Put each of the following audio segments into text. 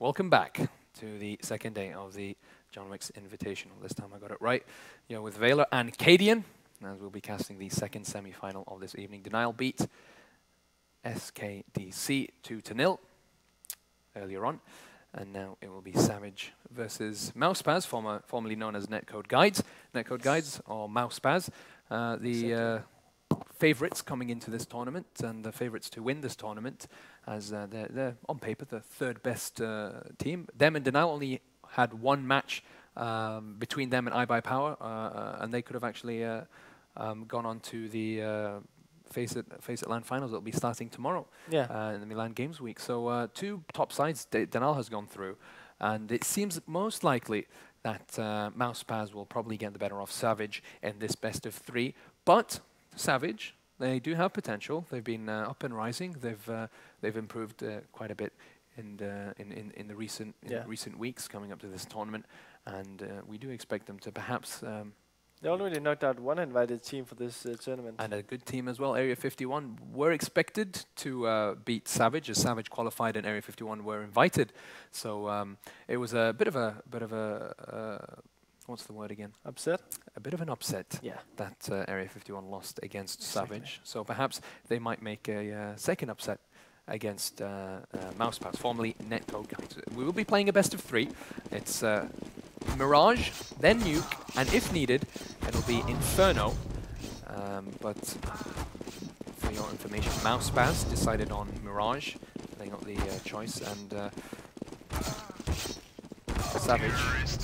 Welcome back to the second day of the John Wick's Invitational. This time I got it right. You're with Valor and Cadian, as we'll be casting the second semi-final of this evening. Denial beat SKDC 2-0 earlier on, and now it will be Savage versus MouseSpaz, formerly known as Netcode Guides. Netcode Guides, or MouseSpaz, the favourites coming into this tournament, and the favourites to win this tournament, as they're on paper the third best team. Them and Denial only had one match between them and iBuyPower, and they could have actually gone on to the FACEIT LAN finals that will be starting tomorrow in the Milan Games Week. So two top sides Denial has gone through, and it seems most likely that MouseSpaz will probably get the better of Savage in this best of three. But Savage, they do have potential. They've been up and rising. They've improved quite a bit in the recent weeks coming up to this tournament, and we do expect them to perhaps. They already knocked out one invited team for this tournament. And a good team as well. Area 51 were expected to beat Savage, as Savage qualified and Area 51 were invited. So it was a bit of a what's the word again? Upset? A bit of an upset that Area 51 lost against Savage. So perhaps they might make a second upset against MouseSpaz, formerly Netcode Guides. We will be playing a best of three. It's Mirage, then Nuke, and if needed, it'll be Inferno. But for your information, MouseSpaz decided on Mirage. They got the choice, and Savage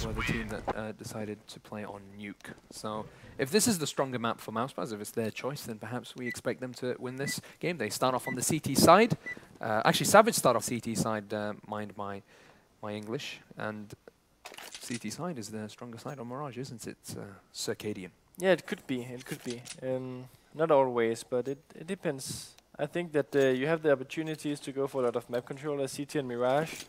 were the team that decided to play on Nuke. So if this is the stronger map for MouseSpaz, if it's their choice, then perhaps we expect them to win this game. They start off on the CT side. Actually, Savage start off CT side, mind my English, and CT side is the stronger side on Mirage, isn't it, Circadian? Yeah, it could be. It could be. Not always, but it depends. I think that you have the opportunities to go for a lot of map control as CT and Mirage,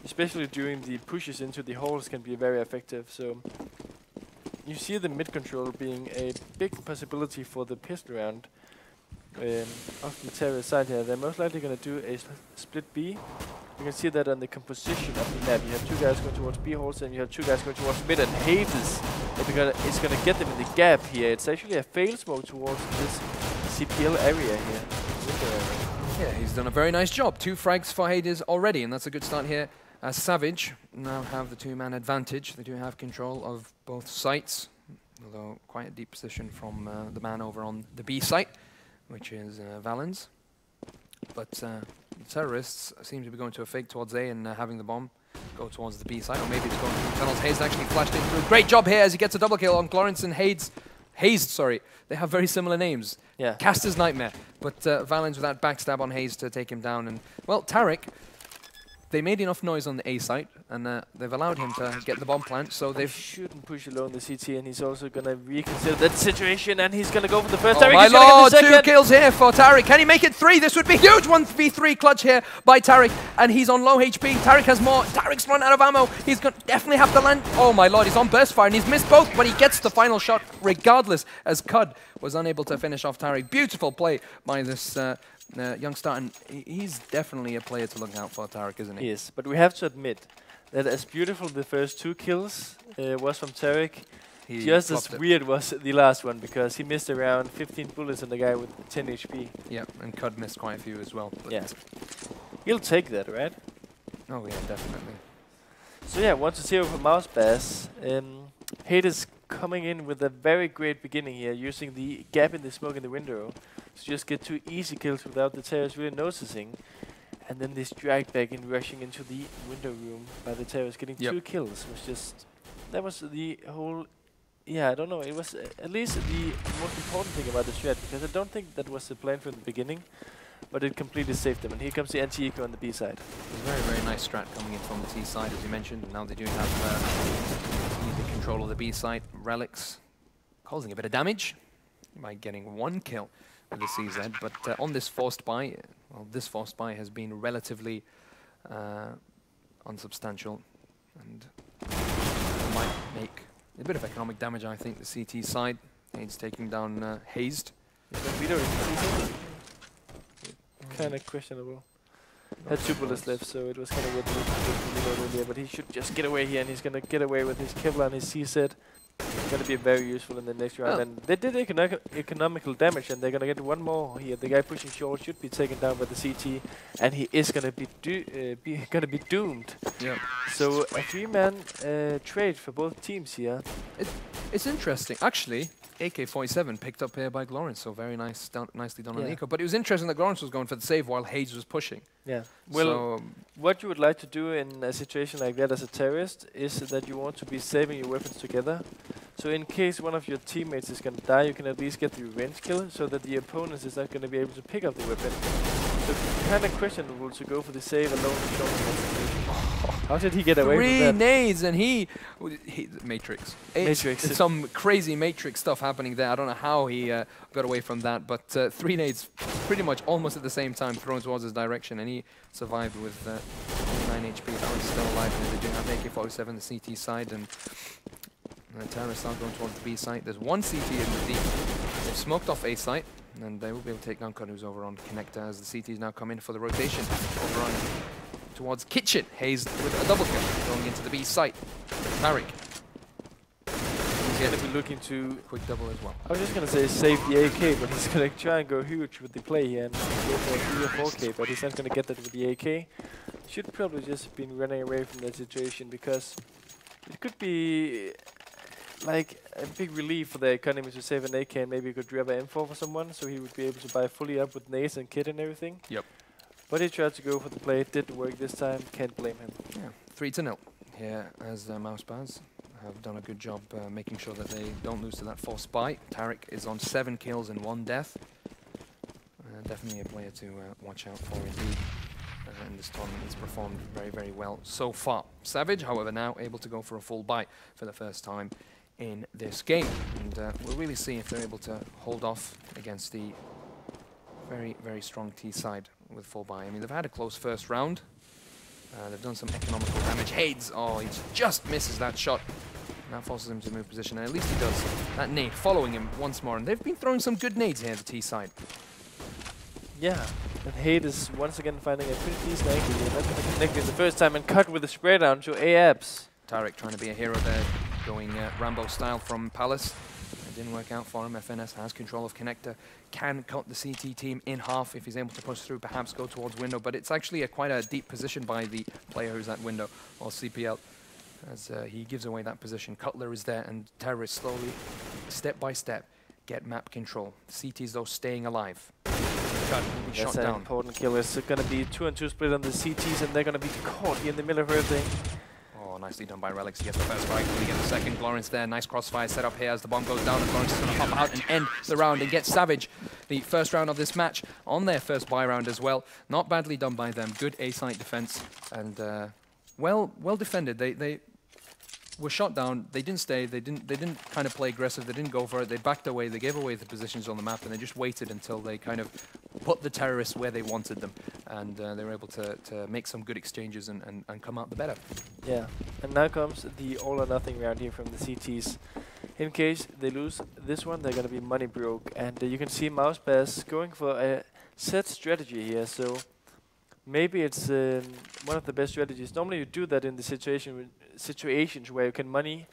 especially during the pushes into the holes can be very effective. So you see the mid control being a big possibility for the pistol round of the terrorist side here. They're most likely going to do a split B. You can see that on the composition of the map. You have two guys going towards B holes, and you have two guys going towards mid, and Hades it's going to get them in the gap here. It's actually a fail smoke towards this CPL area here. Yeah, he's done a very nice job. 2 frags for Hades already, and that's a good start here. As Savage now have the 2-man advantage. They do have control of both sites, although quite a deep position from the man over on the B site, which is Valens. But the terrorists seem to be going to a fake towards A and having the bomb go towards the B site, or maybe it's going through tunnels. Hayes actually flashed in through. Great job here as he gets a double kill on Clarence and Hayes, sorry. They have very similar names. Yeah. Caster's Nightmare. But Valens with that backstab on Hayes to take him down. And, well, Tarek, they made enough noise on the A site, and they've allowed him to get the bomb plant, so they've... shouldn't push alone the CT, and he's also going to reconsider that situation, and he's going to go for the first. Oh my lord, 2 kills here for Tarek. Can he make it 3? This would be huge. 1v3 clutch here by Tarek, and he's on low HP. Tarek has more. Tarek's run out of ammo. He's going to definitely have to land. Oh my lord, he's on burst fire, and he's missed both, but he gets the final shot regardless, as Cud was unable to finish off Tarek. Beautiful play by this young star, and he's definitely a player to look out for, Tarek, isn't he? Yes, but we have to admit that as beautiful the first 2 kills was from Tarek, just as weird was the last one, because he missed around 15 bullets on the guy with 10 HP. Yeah, and Cud missed quite a few as well. Yeah, he'll take that, right? Oh yeah, definitely. So yeah, 1-0 for MouseSpaz. Hades coming in with a very great beginning here, using the gap in the smoke in the window to just get 2 easy kills without the terrorists really noticing. And then this drag back in rushing into the window room by the terrorists, getting 2 kills was just... That was the whole... Yeah, I don't know. It was at least the most important thing about the strat, because I don't think that was the plan from the beginning, but it completely saved them. And here comes the anti-eco on the B side. Very, very nice strat coming in from the T side, as you mentioned. And now they do have the control of the B side. Relics causing a bit of damage by getting 1 kill with the CZ. But on this forced buy, well, this forced buy has been relatively unsubstantial, and might make a bit of economic damage, I think, the CT side. It's taking down Hazed. Kind of questionable. Had 2 bullets left, so it was kind of weird to reload earlier, but he should just get away here, and he's going to get away with his Kevlar and his CZ. Going to be very useful in the next round, and they did economical damage, and they're going to get one more here. The guy pushing short should be taken down by the CT, and he is going to be doomed. Yeah. So a 3-man trade for both teams here. It's interesting, actually. AK-47 picked up here by Glorence, so very nice, nicely done on Nico. But it was interesting that Glorence was going for the save while Hayes was pushing. Yeah. Well, what you would like to do in a situation like that as a terrorist is that you want to be saving your weapons together. So in case one of your teammates is going to die, you can at least get the revenge kill, so that the opponent is not going to be able to pick up the weapon. So kind of questionable to go for the save alone in short situation. How did he get away with that? 3 nades, and he Matrix. Matrix. Some crazy Matrix stuff happening there. I don't know how he got away from that, but 3 nades pretty much almost at the same time thrown towards his direction, and he survived with 9 HP. That was still alive, and they do have AK-47 the CT side, and the terrorists are going towards the B site. There's 1 CT in the D. They've smoked off A site, and they will be able to take down Kud, who's over on Connector, as the CTs now come in for the rotation over on towards Kitchen. Hayes with a double kill going into the B site. Tariq. He's going to be looking to quick double as well. I was just going to say save the AK, but he's going to try and go huge with the play here and go for a 3 or 4K, but he's not going to get that with the AK. Should probably just been running away from that situation, because it could be like a big relief for the economy to save an AK, and maybe you could grab an M4 for someone, so he would be able to buy fully up with nades and kit and everything. Yep. But he tried to go for the play. It didn't work this time. Can't blame him. Yeah, 3-0 here as MouseSpaz have done a good job making sure that they don't lose to that forced buy. Tariq is on 7 kills and 1 death. Definitely a player to watch out for indeed. In this tournament, he's performed very, very well so far. Savage, however, now able to go for a full buy for the first time in this game. And we'll really see if they're able to hold off against the very, very strong T side with full buy. I mean, they've had a close first round. They've done some economical damage. Hayes, oh, he just misses that shot. And that forces him to move position, and at least he does. That nade following him once more. And they've been throwing some good nades here, the T side. Yeah, and Hayes is once again finding a pretty decent angle here. Not going to connect it the first time, and cut with a spray down to A-abs. Tariq trying to be a hero there, going Rambo style from Palace. It didn't work out for him. FNS has control of Connector, can cut the CT team in half if he's able to push through, perhaps go towards window, but it's actually quite a deep position by the player who's at window, or CPL, as he gives away that position. Cutler is there, and terrorists slowly, step by step, get map control. CTs, though, staying alive. Cut will be shot down. That's an important kill. It's going to be 2-2 split on the CTs, and they're going to be caught here in the middle of everything. Oh, nicely done by Relics. He gets the first strike. He gets the second. Glorence there. Nice crossfire set up here as the bomb goes down. And Glorence is going to pop out and end the round and get Savage the first round of this match on their first buy round as well. Not badly done by them. Good A-site defense and well defended. They were shot down. They didn't stay. They didn't kind of play aggressive. They didn't go for it. They backed away. They gave away the positions on the map, and they just waited until they kind of put the terrorists where they wanted them, and they were able to make some good exchanges and come out the better. Yeah, and now comes the all or nothing round here from the CTs. In case they lose this one, they're going to be money broke, and you can see MouseSpaz going for a set strategy here. So maybe it's one of the best strategies. Normally you do that in the situations where you can money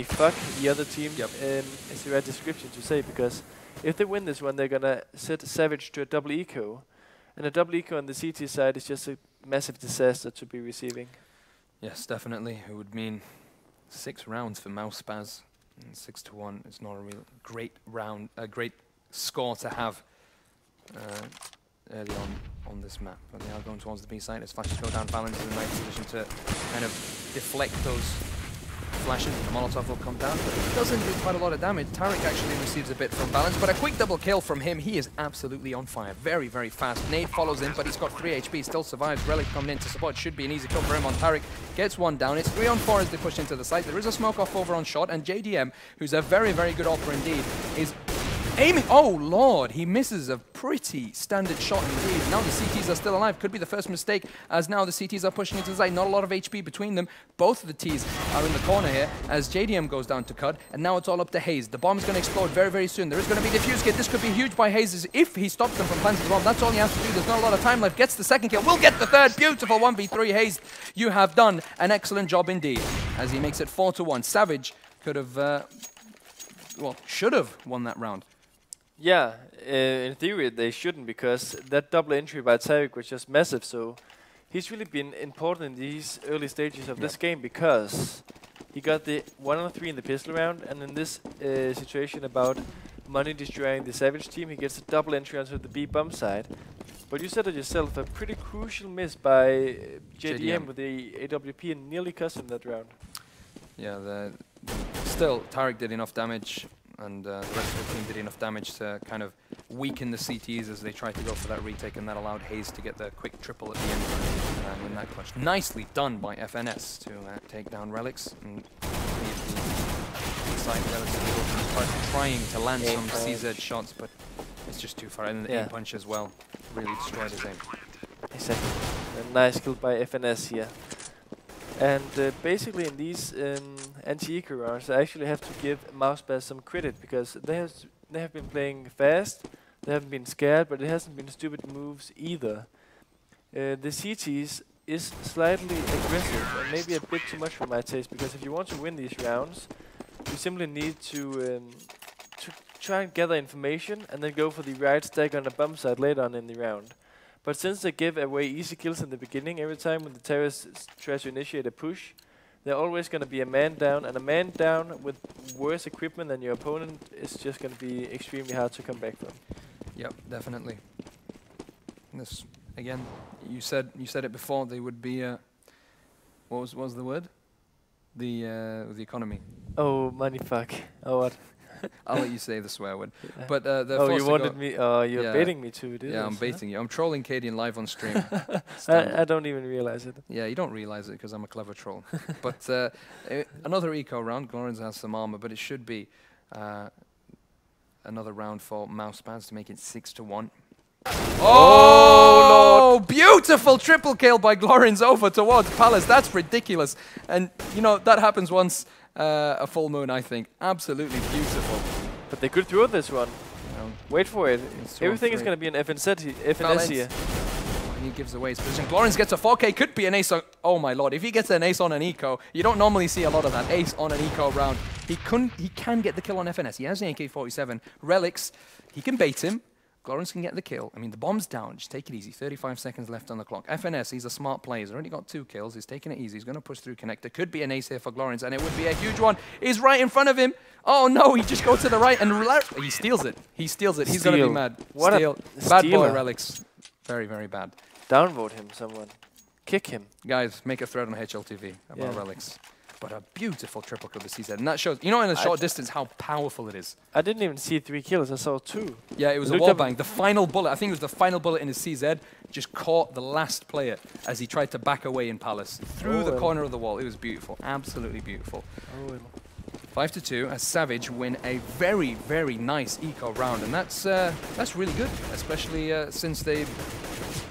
fuck the other team. Yep. Is the right description to say, because if they win this one, they're gonna set Savage to a double eco, and a double eco on the CT side is just a massive disaster to be receiving. Yes, definitely. It would mean 6 rounds for MouseSpaz, and 6-1. It's not a real great round, a great score to have early on this map. But they are going towards the B side as flashes go down. Balance in a nice position to kind of deflect those flashes. The Molotov will come down, but it doesn't do quite a lot of damage. Tariq actually receives a bit from Balance, but a quick double kill from him. He is absolutely on fire. Very, very fast. Nade follows in, but he's got 3 HP, still survives. Relic coming in to support. Should be an easy kill for him on Tariq. Gets 1 down. It's 3 on 4 as they push into the site. There is a smoke off over on shot, and JDM, who's a very, very good opera indeed, is aiming. Oh, Lord. He misses a pretty standard shot indeed. Now the CTs are still alive. Could be the first mistake, as now the CTs are pushing into the side. Not a lot of HP between them. Both of the Ts are in the corner here as JDM goes down to cut. And now it's all up to Hayes. The bomb's going to explode very, very soon. There is going to be the defuse kit. This could be huge by Hayes if he stops them from planting the bomb. That's all he has to do. There's not a lot of time left. Gets the second kill. Will get the third. Beautiful 1v3. Hayes, you have done an excellent job indeed. As he makes it 4-1. Savage could have, well, should have won that round. Yeah, in theory they shouldn't, because that double entry by Tariq was just massive. So he's really been important in these early stages of this game, because he got the 1-on-3 in the pistol round, and in this situation about money destroying the Savage team, he gets a double entry onto the B bomb side. But you said it yourself, a pretty crucial miss by JDM with the AWP and nearly cost him that round. Yeah, still Tariq did enough damage, and the rest of the team did enough damage to kind of weaken the CTs as they tried to go for that retake, and that allowed Hayes to get the quick triple at the end and win that clutch. Nicely done by FNS to take down Relics and leave the side relatively open. Trying to land some CZ shots, but it's just too far. And the aim punch as well really destroyed his aim. Exactly. A nice kill by FNS here. And basically in these anti-eco rounds, I actually have to give MouseSpaz some credit, because they have been playing fast, they haven't been scared, but it hasn't been stupid moves either. The CTs is slightly aggressive, and maybe a bit too much for my taste, because if you want to win these rounds, you simply need to try and gather information and then go for the right stack on the bomb side later on in the round. But since they give away easy kills in the beginning, every time when the terrorists try to initiate a push, they're always going to be a man down, and a man down with worse equipment than your opponent is just going to be extremely hard to come back from. Yep, definitely. This again, you said it before. They would be what was the word? The economy. Oh, money fuck. Oh, what? I'll let you say the swear word. Yeah. But oh, you wanted me? Oh, you're baiting me too. Yeah, I'm baiting you. I'm trolling Cadian live on stream. I don't even realize it. Yeah, you don't realize it because I'm a clever troll. But another eco round. Glorians has some armor, but it should be another round for MouseSpaz to make it 6-1. Oh, Lord. Beautiful triple kill by Glorians over towards Palace. That's ridiculous. And, you know, that happens once a full moon, I think. Absolutely beautiful. But they could throw this one. Wait for it. Everything is going to be an FNS here. He gives away his position. Glorians gets a 4K. Could be an ace on... Oh, my Lord. If he gets an ace on an eco, you don't normally see a lot of that. Ace on an eco round. He can get the kill on FNS. He has an AK-47. Relics, he can bait him. Glorians can get the kill. I mean, the bomb's down. Just take it easy. 35 seconds left on the clock. FNS, he's a smart player. He's already got 2 kills. He's taking it easy. He's going to push through connector. Could be an ace here for Glorians, and it would be a huge one. He's right in front of him. Oh, no. He just goes to the right, and he steals it. He steals it. He's going to be mad. What Steal. Bad boy, Relics. Very, very bad. Downvote him, someone. Kick him. Guys, make a thread on HLTV about Relics. But a beautiful triple kill to CZ. And that shows, you know, in a short distance, how powerful it is. I didn't even see 3 kills. I saw 2. Yeah, it was a wall bang. The final bullet, I think it was the final bullet in his CZ, just caught the last player as he tried to back away in Palace. Through the corner of the wall. It was beautiful. Absolutely beautiful. 5-2 as Savage win a very, very nice eco round. And that's really good, especially since they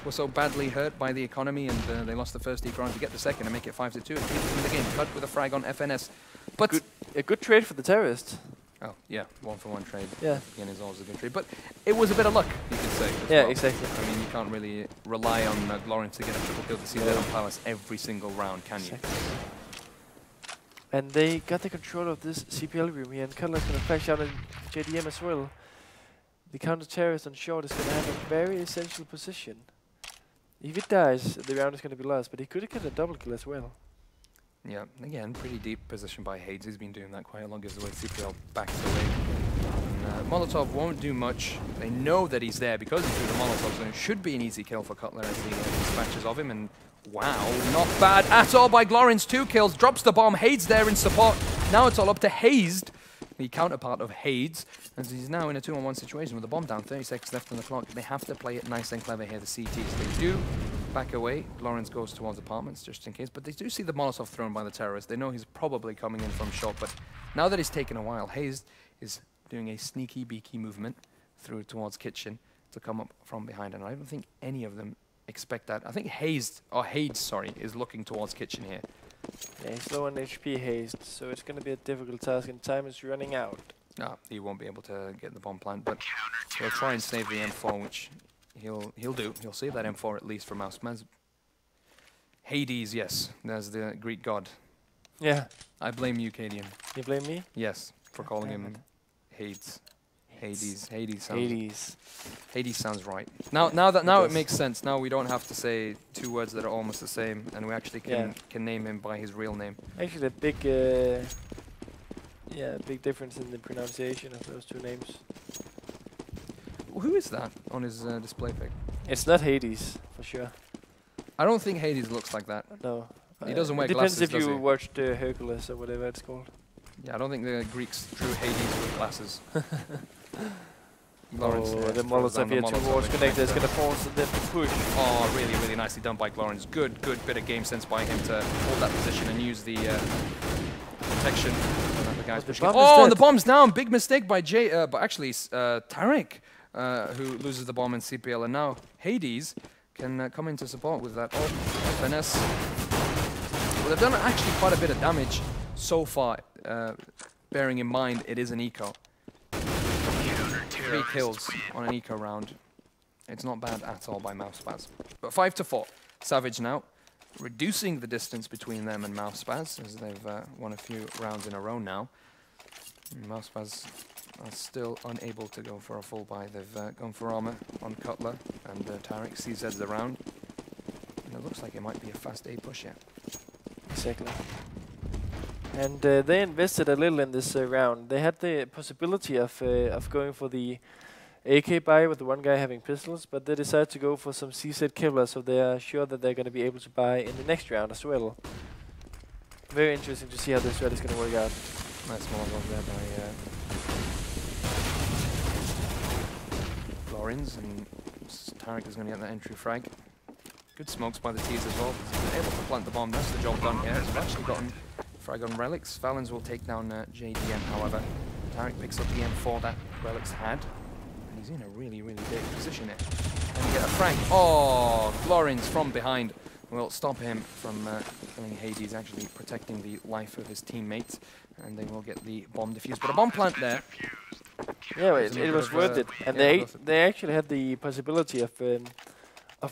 were so badly hurt by the economy, and they lost the first eco round to get the second and make it 5-2 and keep it in the game. Cut with a frag on FNS. But a good trade for the terrorists. Oh, yeah, 1-for-1 trade. Yeah. Again, is always a good trade. But it was a bit of luck, you could say. Yeah, exactly. I mean, you can't really rely on Glorians to get a triple kill to see that on Palace every single round, can you? And they got the control of this CPL room here, and Cutler's going to flash out in JDM as well. The counter-terrorist on short is going to have a very essential position. If it dies, the round is going to be lost, but he could have got a double kill as well. Yeah, again, pretty deep position by Hades. He's been doing that quite a long, gives away CPL back away. Molotov won't do much. They know that he's there because he threw the Molotov zone. Should be an easy kill for Cutler as he dispatches of him. And wow, not bad at all by Glorians. 2 kills, drops the bomb. Hades there in support. Now it's all up to Hazed, the counterpart of Hades, as he's now in a 2-on-1 situation with the bomb down. 30 seconds left on the clock. They have to play it nice and clever here, the CTs. They do back away. Glorians goes towards apartments just in case, but they do see the Molotov thrown by the terrorist. They know he's probably coming in from short, but now that it's taken a while, Hazed is doing a sneaky beaky movement through towards kitchen to come up from behind, and I don't think any of them expect that. I think Hades, sorry, is looking towards kitchen here. Yeah, he's low on HP, Haste, so it's going to be a difficult task, and time is running out. No, he won't be able to get the bomb plant, but he'll try and save the M4, which he'll do. He'll save that M4 at least for MouseSpaz. Hades, yes, there's the Greek god. Yeah. I blame you, Cadian. You blame me? Yes, for calling him Hades. Hades sounds right. Now it makes sense. Now we don't have to say two words that are almost the same, and we actually can name him by his real name. Actually, a big big difference in the pronunciation of those two names. Who is that on his display pic? It's not Hades, for sure. I don't think Hades looks like that. No. He doesn't wear glasses, depends if does you he? watched Hercules or whatever it's called. Yeah, I don't think the Greeks drew Hades with glasses. The Molotov here towards connector is going to force them to push. Oh, really, really nicely done by Glorens. Good bit of game sense by him to hold that position and use the protection. The guys pushing. Oh, and the bomb's down. Big mistake by Tarek, who loses the bomb in CPL, and now Hades can come in to support with that. Oh, FNS. Well, they've done actually quite a bit of damage so far, bearing in mind it is an eco. 3 kills on an eco round. It's not bad at all by MouseSpaz. But 5-4. Savage now, reducing the distance between them and MouseSpaz, as they've won a few rounds in a row now. MouseSpaz are still unable to go for a full buy. They've gone for armor on Cutler, and Tarek CZ's around. And it looks like it might be a fast A push yet. Exactly. And they invested a little in this round. They had the possibility of going for the AK buy with the one guy having pistols, but they decided to go for some CZ Kevlar, so they are sure that they're going to be able to buy in the next round as well. Very interesting to see how this strat is going to work out. Nice Molotov there by Glorens, and Tarek is going to get that entry frag. Good smokes by the T's as well. He's been able to plant the bomb. That's the job done here. They've actually gotten frag on Relics. Valens will take down JDM, however. Tarek picks up the M4 that Relics had. And he's in a really, really big position here. And get a frag. Oh, Glorens from behind will stop him from killing Hades, actually protecting the life of his teammates. And they will get the bomb defused. But a bomb plant there. Yeah, well, it was worth it. And they actually had the possibility of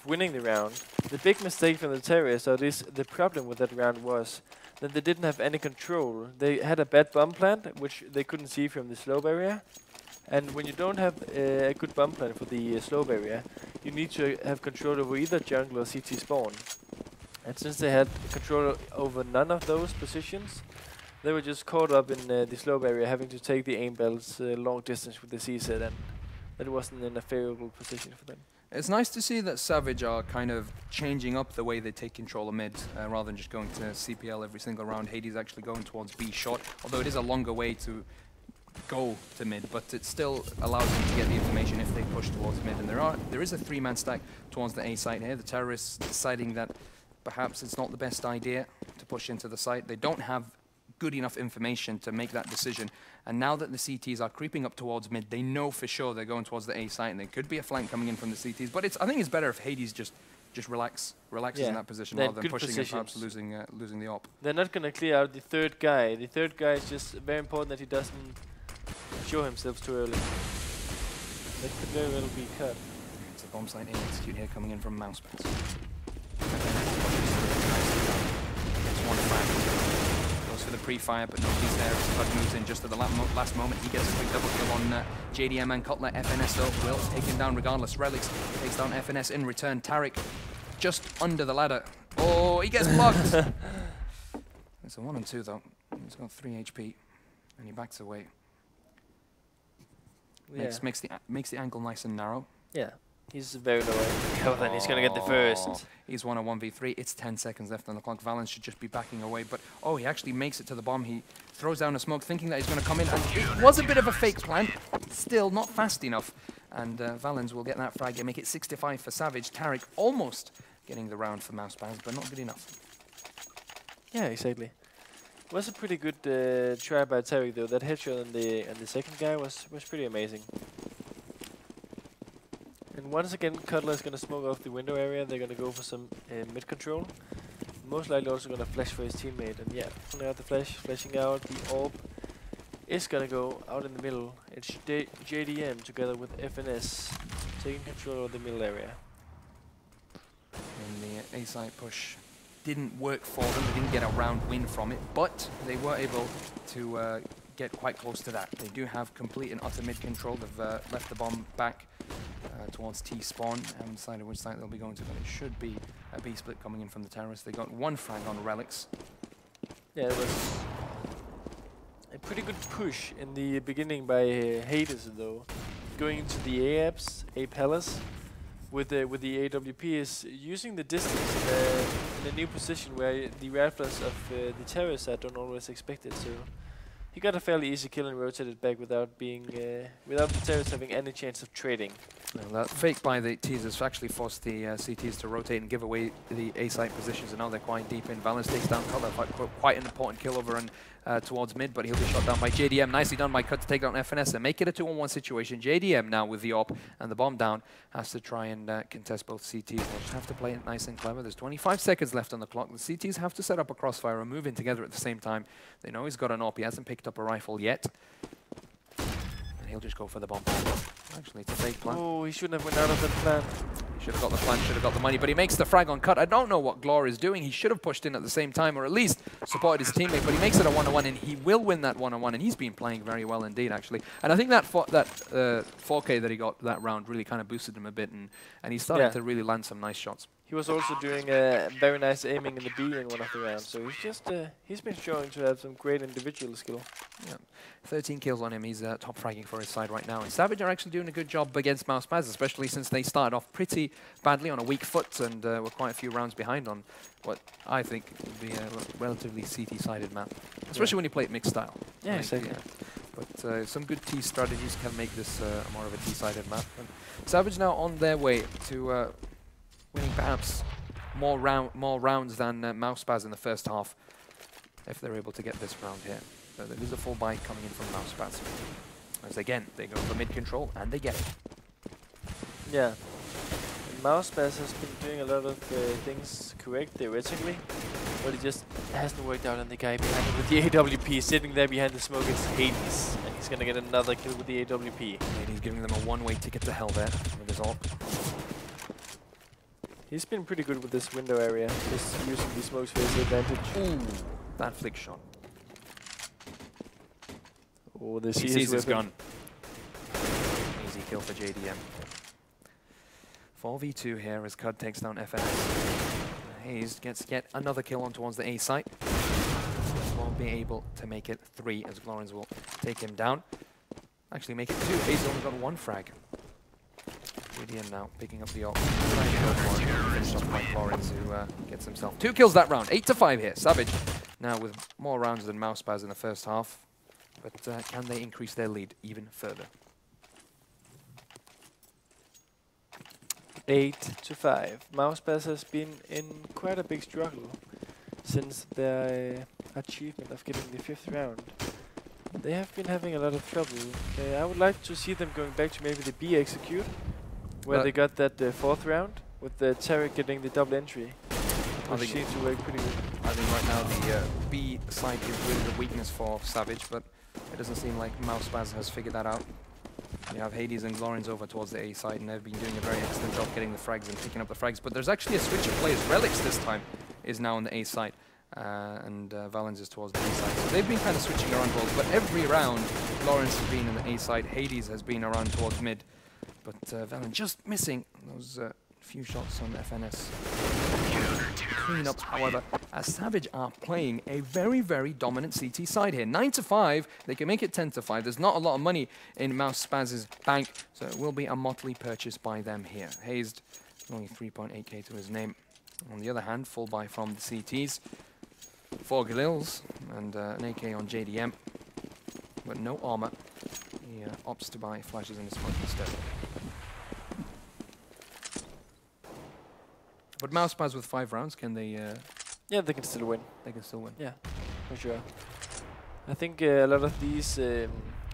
winning the round. The big mistake from the terrorists, or the problem with that round was that they didn't have any control. They had a bad bomb plant, which they couldn't see from the slope area. And when you don't have a good bomb plant for the slope area, you need to have control over either jungle or CT spawn. And since they had control over none of those positions, they were just caught up in the slope area, having to take the aim belts long distance with the CZ, and that wasn't in a favorable position for them. It's nice to see that Savage are kind of changing up the way they take control of mid, rather than just going to CPL every single round. Hades actually going towards B short, although it is a longer way to go to mid, but it still allows them to get the information if they push towards mid. And there is a 3-man stack towards the A site here. The terrorists deciding that perhaps it's not the best idea to push into the site. They don't have good enough information to make that decision. And now that the CTs are creeping up towards mid, they know for sure they're going towards the A site, and there could be a flank coming in from the CTs. But I think it's better if Hades just relaxes in that position rather than pushing and perhaps losing the op. They're not going to clear out the third guy. The third guy is just very important that he doesn't show himself too early. That could very well be cut. It's a bomb site execute here coming in from MouseSpaz. It's one frag. Goes for the pre-fire, but nobody's there. Bud moves in just at the last moment. He gets a quick double kill on JDM and Cutler. FNS though will take him down regardless. Relics takes down FNS in return. Tarek just under the ladder. Oh, he gets blocked. It's a 1-2 though. He's got 3 HP, and he backs away. Yeah. Makes the angle nice and narrow. Yeah, he's very low. Oh, then he's gonna get the first. He's won a 1v3. It's 10 seconds left on the clock. Valens should just be backing away, but oh, he actually makes it to the bomb. He throws down a smoke, thinking that he's gonna come in, and it was a bit of a fake plant. Still not fast enough, and Valens will get that frag and make it 65 for Savage. Tarek almost getting the round for MouseSpaz, but not good enough. Yeah, exactly. Was a pretty good try by Tarek though. That headshot on the second guy was pretty amazing. And once again, Cutler is gonna smoke off the window area. They're gonna go for some mid control. Most likely also gonna flash for his teammate. And yeah, pulling out the flash, flashing out. The orb is gonna go out in the middle. It's JDM together with FNS taking control of the middle area. And the A side push didn't work for them. They didn't get a round win from it, but they were able to get quite close to that. They do have complete and utter mid control. They've left the bomb back towards T spawn. I haven't decided which side they'll be going to, but it should be a B split coming in from the terrace. They got one frag on relics. Yeah, it was a pretty good push in the beginning by Hades though. Going into the A palace with the AWP is using the distance in a new position where the rifles of the terrace don't always expect it. So he got a fairly easy kill and rotated back without being without the terrace having any chance of trading. Well, that fake by the T's has actually forced the CTs to rotate and give away the A site positions, and now they're quite deep in. Valens takes down Cutler, quite an important kill over and towards mid, but he'll be shot down by JDM. Nicely done by Cut to take down FNS and make it a 2-on-1 situation. JDM now with the AWP and the bomb down has to try and contest both CTs. They'll just have to play it nice and clever. There's 25 seconds left on the clock. The CTs have to set up a crossfire and move in together at the same time. They know he's got an AWP. He hasn't picked up a rifle yet. And he'll just go for the bomb. Actually, it's a fake plan. Oh, he shouldn't have went out of the plan. He should have got the plan, should have got the money, but he makes the frag on Cut. I don't know what Glor is doing. He should have pushed in at the same time, or at least supported his teammate, but he makes it a 1-on-1, and he will win that 1-on-1, and he's been playing very well indeed, actually. And I think that 4K that he got that round really kind of boosted him a bit, and he's starting to really land some nice shots. He was also doing very nice aiming in the B in one of the rounds, so he's just he's been showing to have some great individual skill. Yeah, 13 kills on him. He's top fragging for his side right now. And Savage are actually doing a good job against MouseSpaz, especially since they started off pretty badly on a weak foot and were quite a few rounds behind on what I think would be a relatively CT-sided map, especially when you play it mixed style. Yeah, exactly. But some good T strategies can make this more of a T-sided map. And Savage now on their way to winning perhaps more rounds than MouseSpaz in the first half, if they're able to get this round here. So there is a full buy coming in from MouseSpaz. As again, they go for mid control and they get it. Yeah. MouseSpaz has been doing a lot of things correct theoretically, but it just hasn't worked out. And the guy behind him with the AWP sitting there behind the smoke is Hades, and he's gonna get another kill with the AWP. And he's giving them a one-way ticket to hell there with his ult. He's been pretty good with this window area, just using the smoke's for his advantage. Ooh, that flick shot. Oh, the he sees his gun. Easy kill for JDM. 4v2 here as Cud takes down FNS. Hayes gets yet another kill on towards the A site. Won't be able to make it 3 as Glorens will take him down. Actually make it 2. Hayes only got 1 frag. JDM now picking up the ult. Finished off by Glorens, who gets himself 2 kills that round. 8-5 here. Savage now with more rounds than MouseSpaz in the first half. But can they increase their lead even further? 8-5. MouseSpaz has been in quite a big struggle since their achievement of getting the 5th round. They have been having a lot of trouble. I would like to see them going back to maybe the B execute, where they got that 4th round with the Tarek getting the double entry, which seems to work pretty good. I think right now the B side is really the weakness for Savage, but it doesn't seem like MouseSpaz has figured that out. You have Hades and Glorens over towards the A side, and they've been doing a very excellent job getting the frags and picking up the frags. But there's actually a switch of players. Relics this time is now on the A side, and Valens is towards the B side. So they've been kind of switching around roles, but every round, Glorens has been in the A side, Hades has been around towards mid, but Valens just missing those few shots on FNS. Clean up, however, as Savage are playing a very, very dominant CT side here. 9-5, they can make it 10-5. There's not a lot of money in MouseSpaz's bank, so it will be a motley purchase by them here. Hazed, only 3.8k to his name. On the other hand, full buy from the CTs. 4 Galils and an AK on JDM, but no armor. He opts to buy flashes in his smoke instead. But MouseSpaz with 5 rounds, can they... yeah, they can still win. They can still win. Yeah. for sure. I think a lot of these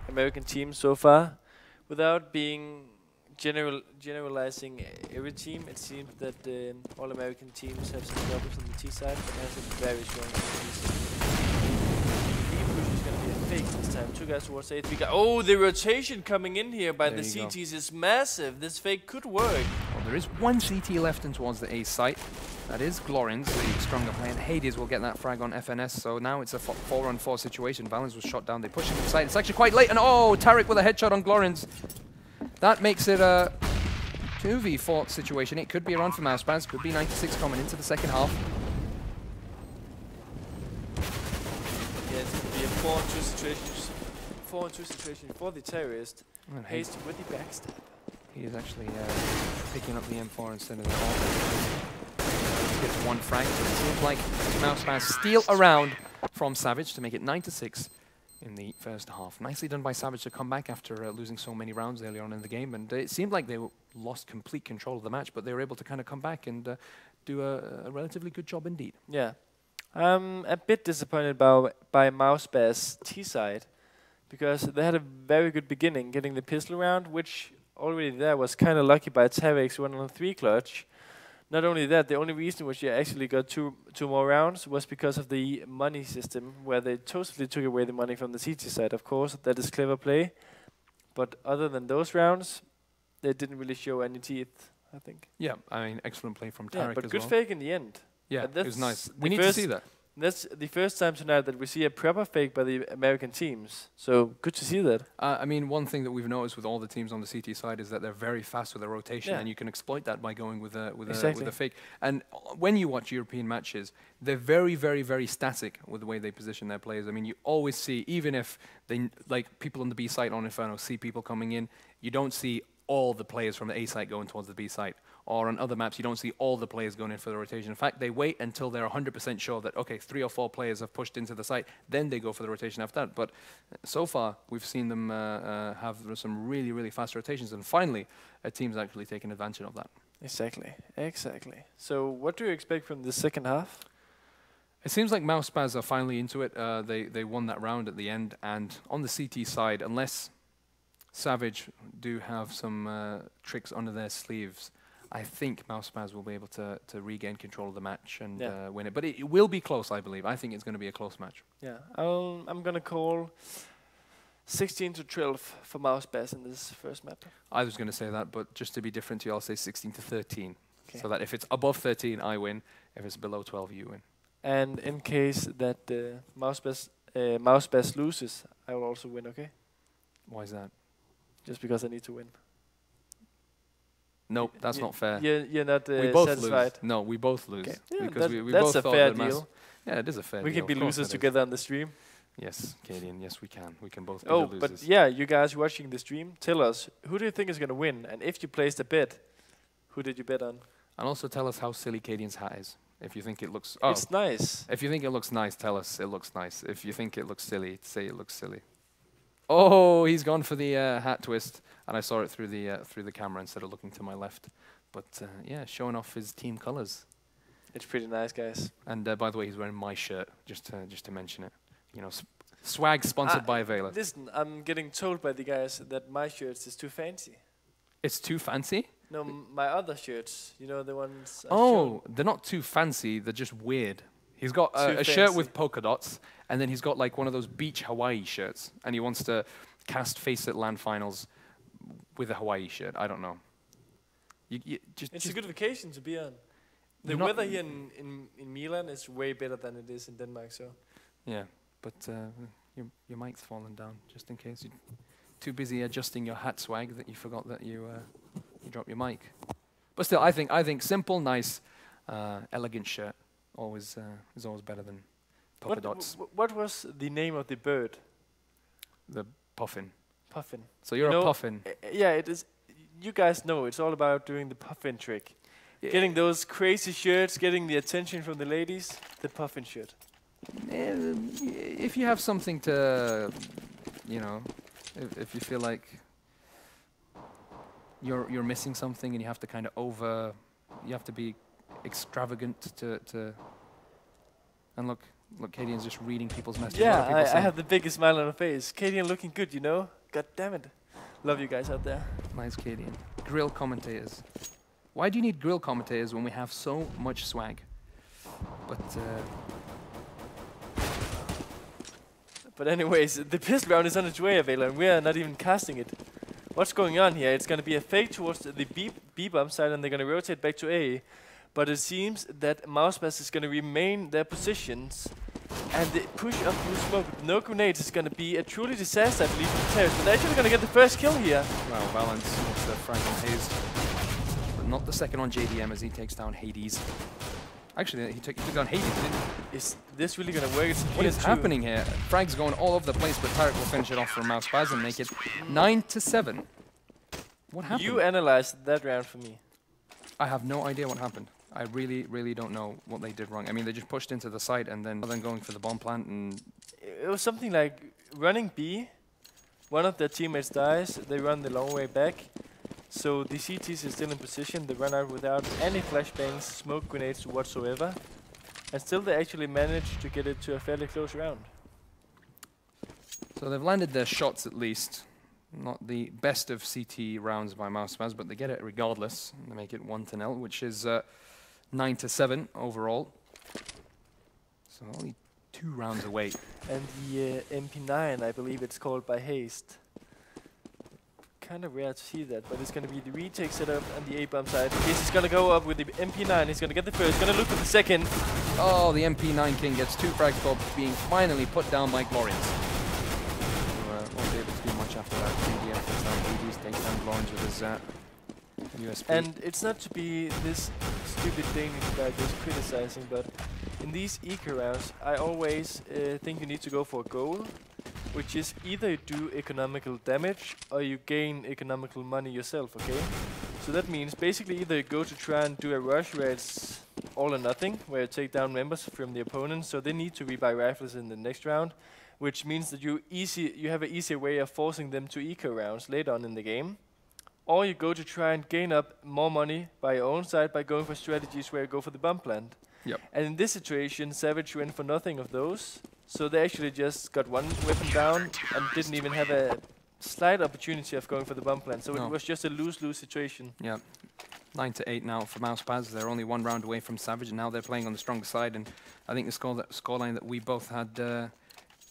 American teams so far, without being generalizing every team, it seems that all American teams have some troubles on the T side, but has a very strong team. Push is going to be a fake this time. 2 guys towards 8. Oh, the rotation coming in here by the CTs is massive. This fake could work. Well, there is one CT left in towards the A site. That is Glorins, the stronger player. Hades will get that frag on FNS, so now it's a 4-on-4 situation. Valens was shot down. They push it inside. It's actually quite late, and oh, Tarek with a headshot on Glorins. That makes it a 2v4 situation. It could be a run for MouseSpaz. Could be 96 coming into the second half. Yeah, it's going to be a 4-on-2 situation for the terrorist. Haste with the backstab. He is actually picking up the M4 instead of the AWP. Gets one frag. So it seems like MouseSpaz steal around from Savage to make it 9-6 in the first half. Nicely done by Savage to come back after losing so many rounds earlier on in the game. And it seemed like they lost complete control of the match, but they were able to kind of come back and do a relatively good job indeed. Yeah. I'm a bit disappointed by MouseSpaz T side, because they had a very good beginning getting the pistol round, which already there was kind of lucky by Tarek's 1-on-3 clutch. Not only that, the only reason which you actually got two more rounds was because of the money system, where they totally took away the money from the CT side. Of course, that is clever play. But other than those rounds, they didn't really show any teeth, I think. Yeah, I mean, excellent play from Tarek yeah, but as good well. fake in the end. Yeah, it was nice. We need to see that. That's the first time tonight that we see a proper fake by the American teams. So good to see that. I mean, one thing that we've noticed with all the teams on the CT side is that they're very fast with their rotation, and you can exploit that by going with a fake. And when you watch European matches, they're very, very, very static with the way they position their players. I mean, you always see, even if they like people on the B site on Inferno see people coming in, you don't see all the players from the A site going towards the B site. Or on other maps, you don't see all the players going in for the rotation. In fact, they wait until they're 100% sure that, okay, 3 or 4 players have pushed into the site, then they go for the rotation after that. But so far, we've seen them have some really, really fast rotations. And finally, a team's actually taken advantage of that. Exactly, exactly. So what do you expect from the second half? It seems like MouseSpaz are finally into it. They won that round at the end. And on the CT side, unless Savage do have some tricks under their sleeves, I think MouseSpaz will be able to regain control of the match and win it. But it will be close, I believe. I think it's going to be a close match. Yeah, I'm going to call 16-12 for MouseSpaz in this first map. I was going to say that, but just to be different to you, I'll say 16-13. Okay. So that if it's above 13, I win. If it's below 12, you win. And in case that MouseSpaz loses, I will also win, okay? Why is that? Just because I need to win. Nope, that's not fair. You're not we both satisfied. Lose. No, we both lose. Okay. Yeah, because we that's both a thought fair that deal. Yeah, it is a fair deal. We can be losers together on the stream. Yes, Cadian, yes we can. We can both be the losers. But yeah, you guys watching the stream, tell us, who do you think is going to win? And if you placed a bet, who did you bet on? And also tell us how silly Cadian's hat is. If you think it looks... It's nice. If you think it looks nice, tell us it looks nice. If you think it looks silly, say it looks silly. Oh, he's gone for the hat twist. And I saw it through the camera instead of looking to my left. But yeah, showing off his team colors. It's pretty nice, guys. And by the way, he's wearing my shirt, just to mention it. You know, swag sponsored by Vela. Listen, I'm getting told by the guys that my shirts is too fancy. It's too fancy? No, my other shirts, you know, the ones they're not too fancy, they're just weird. He's got a shirt with polka dots, and then he's got like one of those beach Hawaii shirts, and he wants to cast FACEIT LAN finals with a Hawaii shirt. I don't know. It's a good vacation to be on. The weather here in Milan is way better than it is in Denmark, so. Yeah, but your mic's fallen down, just in case. You're too busy adjusting your hat swag that you forgot that you dropped your mic. But still, I think simple, nice, elegant shirt is always better than polka dots. What was the name of the bird? The puffin. Puffin. So you're a puffin. Yeah, it is. You guys know it's all about doing the puffin trick. Yeah. Getting those crazy shirts, getting the attention from the ladies, the puffin shirt. If you have something to, you know, if you feel like you're missing something and you have to kind of you have to be extravagant to and look, Look, Cadian's just reading people's messages. Yeah, I have the biggest smile on my face. Cadian looking good, you know? God damn it. Love you guys out there. Nice, Cadian. Grill commentators. Why do you need grill commentators when we have so much swag? But anyways, the pistol round is on its way, Avela, and we are not even casting it. What's going on here? It's going to be a fake towards the B bump side, and they're going to rotate back to A. But it seems that MouseSpaz is going to remain their positions, and the push up through smoke with no grenades is going to be a truly disaster, I believe, for the Terrorists. But they're actually going to get the first kill here. Well, Valence gets the frag on Hazed, but not the second on JDM as he takes down Hades. Actually, he took down Hades, didn't he? Is this really going to work? What is happening here? Frag's going all over the place, but Tarek will finish it off for MouseSpaz and make it 9-7. What happened? You analyzed that round for me. I have no idea what happened. I really, really don't know what they did wrong. I mean, they just pushed into the site and then going for the bomb plant, and it was something like running B. One of their teammates dies. They run the long way back. So the CTs is still in position. They run out without any flashbangs, smoke grenades whatsoever. And still they actually managed to get it to a fairly close round. So they've landed their shots at least. Not the best of CT rounds by MouseSpaz, but they get it regardless. They make it 1-0, which is 9-7 overall. So only 2 rounds away. And the MP9, I believe it's called by Haste. Kind of rare to see that, but it's going to be the retake setup on the A-bomb side. Haste is going to go up with the MP9. He's going to get the first, going to look for the second. Oh, the MP9 King gets 2 frags for being finally put down by Glorians. Won't be able to do much after that. JDM takes down Hades, takes down Glorians with his USB. And it's not to be this stupid Danish guy just criticizing, but in these eco rounds, I always think you need to go for a goal, which is either you do economical damage or you gain economical money yourself, okay? So that means basically either you go to try and do a rush where it's all or nothing, where you take down members from the opponent, so they need to rebuy rifles in the next round, which means that you have an easier way of forcing them to eco rounds later on in the game. Or you go to try and gain up more money by your own side by going for strategies where you go for the bomb plant. Yep. And in this situation, Savage went for nothing of those. So they actually just got one weapon down and didn't even have a slight opportunity of going for the bomb plant. So it was just a lose-lose situation. Yeah. 9-8 now for MouseSpaz. They're only 1 round away from Savage, and now they're playing on the stronger side. And I think the scoreline that we both had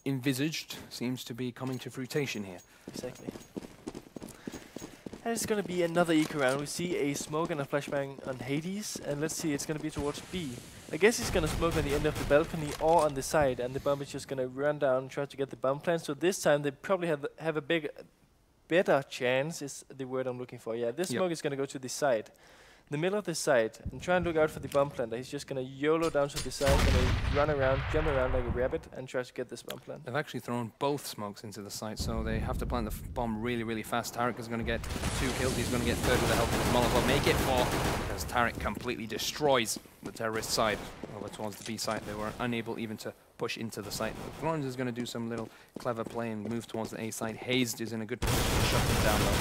envisaged seems to be coming to fruition here. Exactly. And it's going to be another eco round. We see a smoke and a flashbang on Hades, and let's see, it's going to be towards B. I guess he's going to smoke on the end of the balcony or on the side, and the bomb is just going to run down and try to get the bomb plant. So this time they probably have a better chance, is the word I'm looking for. Yeah, this smoke is going to go to the side. The middle of the side, and try and look out for the bomb planter. He's just going to YOLO down to the side, going to run around, jump around like a rabbit, and try to get this bomb plant. They've actually thrown both smokes into the site, so they have to plant the bomb really, really fast. Tarek is going to get 2 kills. He's going to get 3rd with the help of his Molotov. Make it 4, as Tarek completely destroys the terrorist side over towards the B site. They were unable even to push into the site. Florence is going to do some little clever play and move towards the A side. Hazed is in a good position to shut them down, though.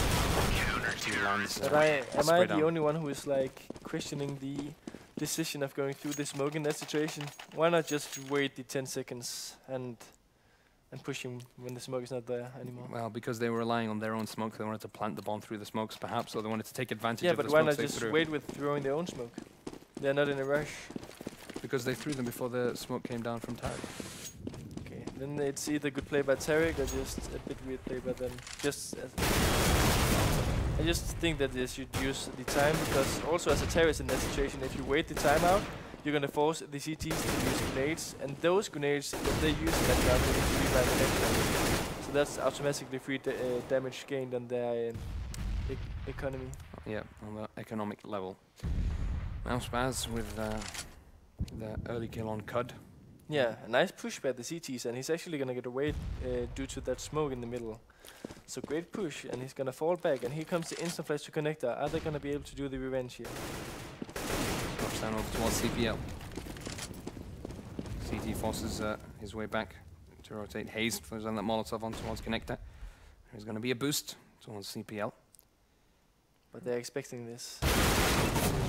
But am I the only one who is like questioning the decision of going through the smoke in that situation? Why not just wait the 10 seconds and push him when the smoke is not there anymore? Well, because they were relying on their own smoke, they wanted to plant the bomb through the smokes, perhaps, or they wanted to take advantage of the smokes. Yeah, but why not just wait with throwing their own smoke? They're not in a rush. Because they threw them before the smoke came down from Tarek. Okay, then it's either good play by Tarek or just a bit weird play by them. I just think that they should use the time, because also as a terrorist in that situation, if you wait the time out, you're going to force the CTs to use grenades, and those grenades that they use in that round will need to revive the next round. So that's automatically free damage gained on their economy. Yeah, on the economic level. MouseSpaz with the early kill on Cud. Yeah, a nice push by the CTs, and he's actually going to get away due to that smoke in the middle. So great push, and he's going to fall back, and here comes the instant flash to connector. Are they going to be able to do the revenge here? Drops down over towards CPL. CT forces his way back to rotate. Hayes throws on that Molotov on towards connector. There's going to be a boost towards CPL. But they're expecting this.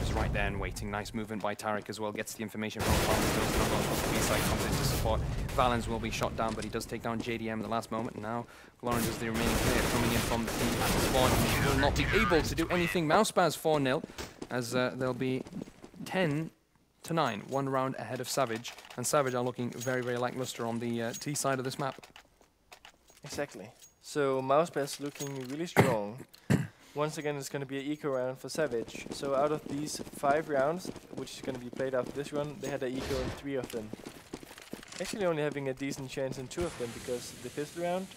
just right there and waiting. Nice movement by Tarek as well. Gets the information from the B-side, comes in to support. Valens will be shot down, but he does take down JDM at the last moment. And now Lawrence is the remaining player coming in from the team at the spawn. He will not be able to do anything. MouseSpaz 4-0 as they'll be 10-9, 1 round ahead of Savage. And Savage are looking very, very lackluster on the T side of this map. Exactly. So MouseSpaz looking really strong. Once again, it's going to be an eco round for Savage. So out of these 5 rounds, which is going to be played after this run, they had an eco in 3 of them. Actually only having a decent chance in 2 of them, because the 5th round,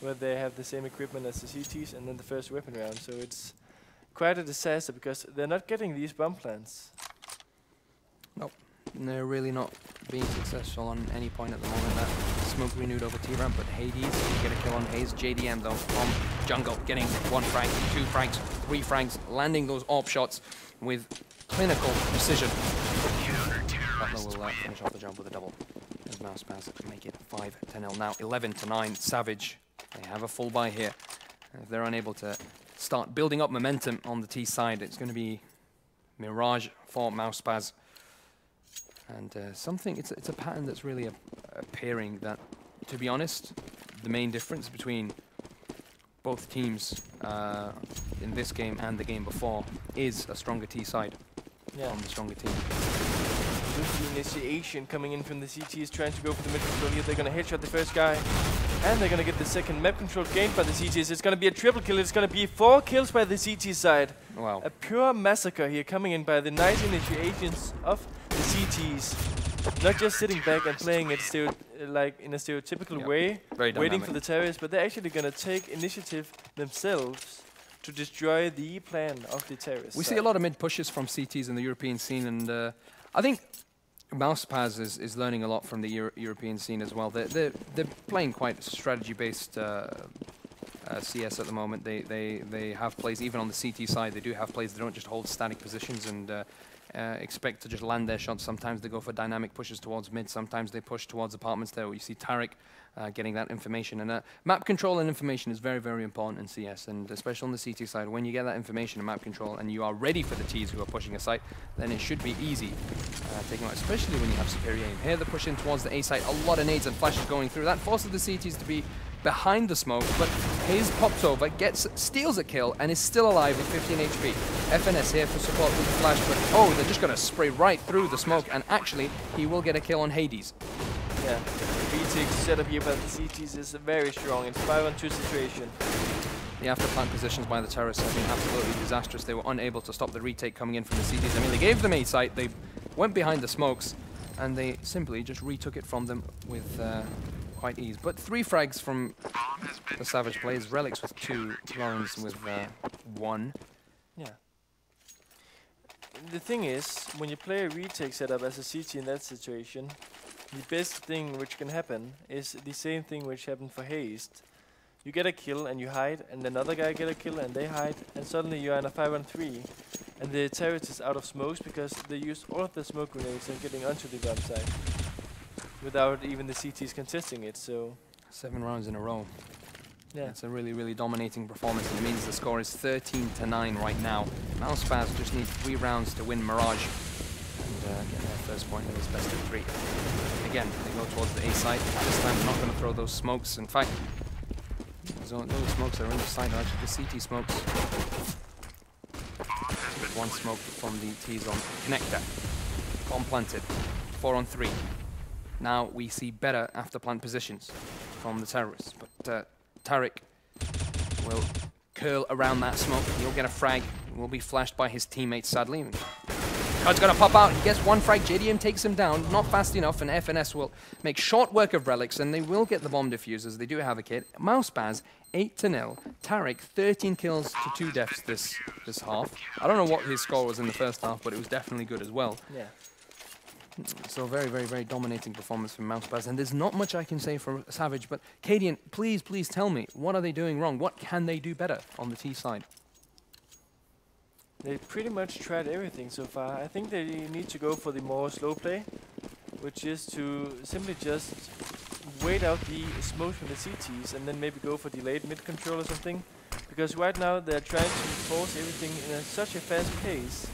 where they have the same equipment as the CTs, and then the first weapon round. So it's quite a disaster, because they're not getting these bomb plants. Nope. They're really not being successful on any point at the moment. That smoke renewed over T-Ramp, but Hades get a kill on Hayes. JDM though from jungle getting 1 frag, 2 frags, 3 frags, landing those AWP shots with clinical precision. Butler will finish off the job with a double. As MouseSpaz make it 5-0 now, 11-9. Savage, they have a full buy here. And if they're unable to start building up momentum on the T side, it's going to be Mirage for MouseSpaz. And it's a pattern that's really appearing that, to be honest, the main difference between both teams in this game and the game before is a stronger T side on the stronger team. With the initiation coming in from the CTs, trying to go for the mid control here. They're going to headshot the first guy, and they're going to get the second map control gained by the CTs. It's going to be a triple kill. It's going to be 4 kills by the CT side. Wow. A pure massacre here coming in by the nice initiations of the CTs. Not just sitting back and playing it like in a stereotypical way, waiting for the terrorists, but they're actually going to take initiative themselves to destroy the plan of the terrorists. We see a lot of mid pushes from CTs in the European scene, and I think MouseSpaz is learning a lot from the European scene as well. They're playing quite strategy-based CS at the moment. They have plays, even on the CT side, they do have plays. They don't just hold static positions and expect to just land their shots. Sometimes they go for dynamic pushes towards mid. Sometimes they push towards apartments there. You see Tarek getting that information. And map control and information is very, very important in CS, and especially on the CT side. When you get that information and map control and you are ready for the Ts who are pushing a site, then it should be easy taking out, especially when you have superior aim. Here they're pushing towards the A site. A lot of nades and flashes going through. That forces the CTs to be behind the smoke, but Hayes pops over, steals a kill, and is still alive with 15 HP. FNS here for support with the flash, but oh, they're just going to spray right through the smoke, and actually, he will get a kill on Hades. Yeah, the retake setup here by the CTs is very strong. It's 5-on-2 situation. The after-plant positions by the terrorists have been absolutely disastrous. They were unable to stop the retake coming in from the CTs. I mean, they gave them A site, they went behind the smokes, and they simply just retook it from them with quite ease. But 3 frags from the Savage players. Relics with 2, Lawrence with 1. Yeah. The thing is, when you play a retake setup as a CT in that situation, the best thing which can happen is the same thing which happened for Haste. You get a kill and you hide, and another guy get a kill and they hide, and suddenly you are in a 5-on-3. And the terrorist is out of smokes because they used all of the smoke grenades and getting onto the bomb site without even the CTs contesting it. So 7 rounds in a row. Yeah, it's a really, really dominating performance, and it means the score is 13-9 right now. MouseSpaz just need 3 rounds to win Mirage and get their first point in this best of 3. Again, they go towards the A site. This time, they're not going to throw those smokes. In fact, those smokes that are in the site are actually the CT smokes. One smoke from the T-zone connector. Bomb planted. 4-on-3. Now we see better after plant positions from the terrorists, but Tarek will curl around that smoke. He'll get a frag. Will be flashed by his teammates, sadly. Card's gonna pop out. He gets 1 frag. JDM takes him down. Not fast enough, and FNS will make short work of Relics, and they will get the bomb diffusers. They do have a kit. MouseSpaz 8-0. Tarek 13 kills to 2 deaths this half. I don't know what his score was in the first half, but it was definitely good as well. Yeah. So very, very, very dominating performance from MouseSpaz, and there's not much I can say for Savage, but Cadian, please tell me, what are they doing wrong? What can they do better on the T side? They pretty much tried everything so far. I think they need to go for the more slow play, which is to simply just wait out the smoke from the CTs and then maybe go for delayed mid control or something. Because right now they're trying to force everything in such a fast pace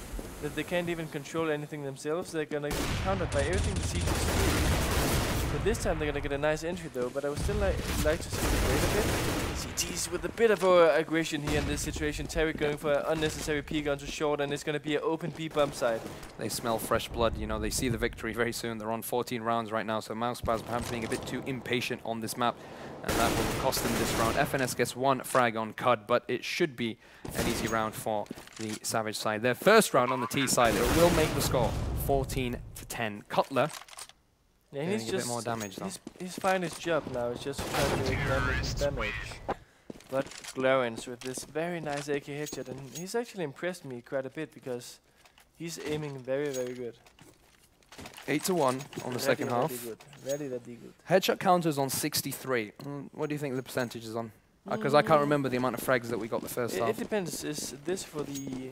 that they can't even control anything themselves. They're gonna be countered by everything the CTs do. But this time they're gonna get a nice entry though, but I would still like to see the wait a bit. CTs with a bit of aggression here in this situation. Terry going for an unnecessary peek onto short, and it's gonna be an open P bump side. They smell fresh blood, you know, they see the victory very soon. They're on 14 rounds right now, so MouseSpaz perhaps being a bit too impatient on this map, and that will cost them this round. FNS gets 1 frag on Cud, but it should be an easy round for the Savage side. Their first round on the T side, it will make the score 14-10. Cutler, yeah, he's just a bit more damage though. He's fine his job now, it's just trying to make damage. But Glorens with this very nice AK headshot, and he's actually impressed me quite a bit because he's aiming very, very good. 8-1 on the second half. Very good. Headshot counters on 63. What do you think the percentage is on? Because I can't remember the amount of frags that we got the first half. It depends. Is this for the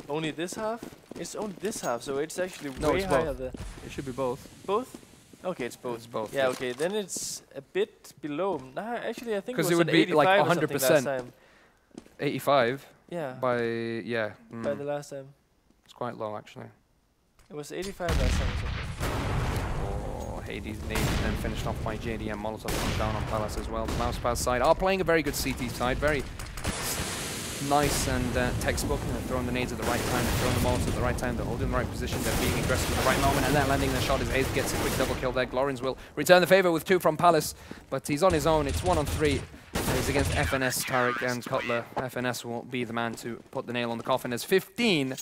only this half? It's only this half, so it's actually way higher. It should be both. Both? Okay, it's both. It's both. Yeah, okay. Then it's a bit below. Nah, actually, I think it was it would be like 100%. last time. 85. Yeah. By the last time. It's quite low actually. It was 85 last time. Oh, Hades nade and then finished off by JDM. Molotov comes down on Palace as well. The MouseSpaz side are playing a very good CT side. Very nice and textbook. They're throwing the nades at the right time. They're throwing the Molotovs at the right time. They're holding the right position. They're being aggressive at the right moment. And then landing their shot as Ace gets a quick double kill there. Glorens will return the favor with 2 from Palace. But he's on his own. It's 1-on-3. He's against FNS, Tarek and Cutler. FNS will be the man to put the nail on the coffin as 15-10.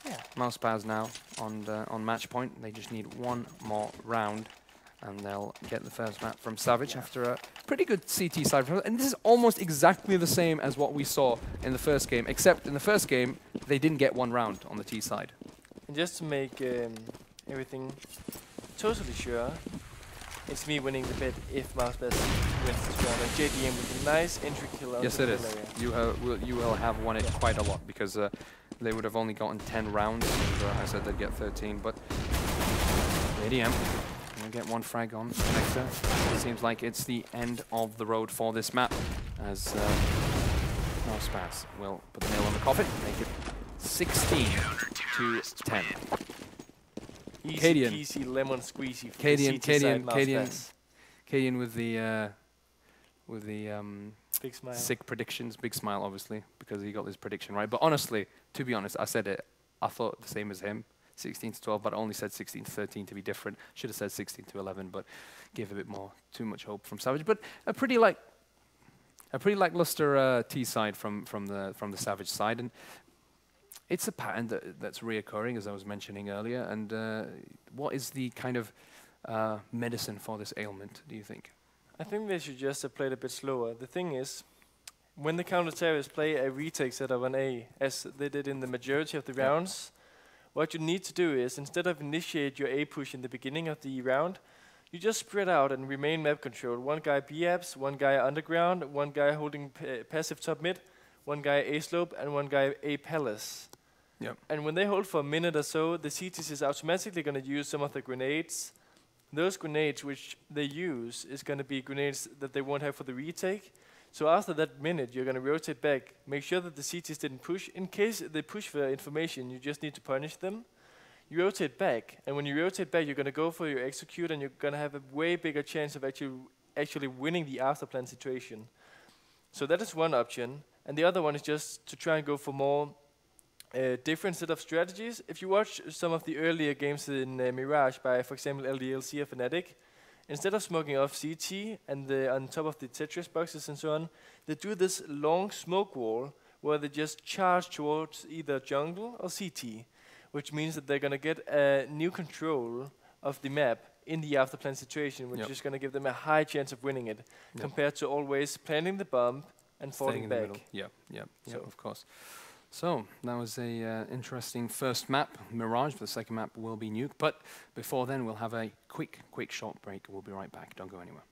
Yeah. MouseSpaz now on match point. They just need 1 more round, and they'll get the first map from Savage after a pretty good CT side. And this is almost exactly the same as what we saw in the first game, except in the first game, they didn't get 1 round on the T side. And just to make everything totally sure, it's me winning the bet if MouseSpaz wins this round. And JDM with a nice entry kill. Yes, it is. You will have won it quite a lot because they would have only gotten 10 rounds. And, I said they'd get 13, but JDM will get 1 frag on Nectar. It seems like it's the end of the road for this map as MouseSpaz will put the nail on the coffin, make it 16-10. Easy peasy lemon squeezy. Cadian with the big smile. Sick predictions, big smile obviously because he got his prediction right. But honestly, to be honest, I said it. I thought the same as him, 16-12, but I only said 16-13 to be different. Should have said 16-11, but gave a bit more. Too much hope from Savage, but a pretty lackluster T side from the Savage side, and it's a pattern that's reoccurring, as I was mentioning earlier. And what is the kind of medicine for this ailment, do you think? I think they should just play it a bit slower. The thing is, when the counter-terrorists play a retake setup on A, as they did in the majority of the rounds, what you need to do is, instead of initiate your A push in the beginning of the round, you just spread out and remain map control. 1 guy B-apps, 1 guy underground, 1 guy holding passive top mid, 1 guy A slope, and 1 guy A palace. Yep. And when they hold for a minute or so, the CTs is automatically going to use some of the grenades. Those grenades which they use is going to be grenades that they won't have for the retake. So after that minute, you're going to rotate back, make sure that the CTs didn't push. In case they push for information, you just need to punish them. You rotate back, and when you rotate back, you're going to go for your execute, and you're going to have a way bigger chance of actually winning the afterplan situation. So that is one option. And the other one is just to try and go for more different set of strategies. If you watch some of the earlier games in Mirage by, for example, LDLC or Fnatic, instead of smoking off CT and on top of the Tetris boxes and so on, they do this long smoke wall where they just charge towards either jungle or CT, which means that they're going to get a new control of the map in the afterplan situation, which is going to give them a high chance of winning it, compared to always planting the bomb and falling back. Yeah, of course. So that was a interesting first map, Mirage. The second map will be Nuke. But before then, we'll have a quick short break. We'll be right back. Don't go anywhere.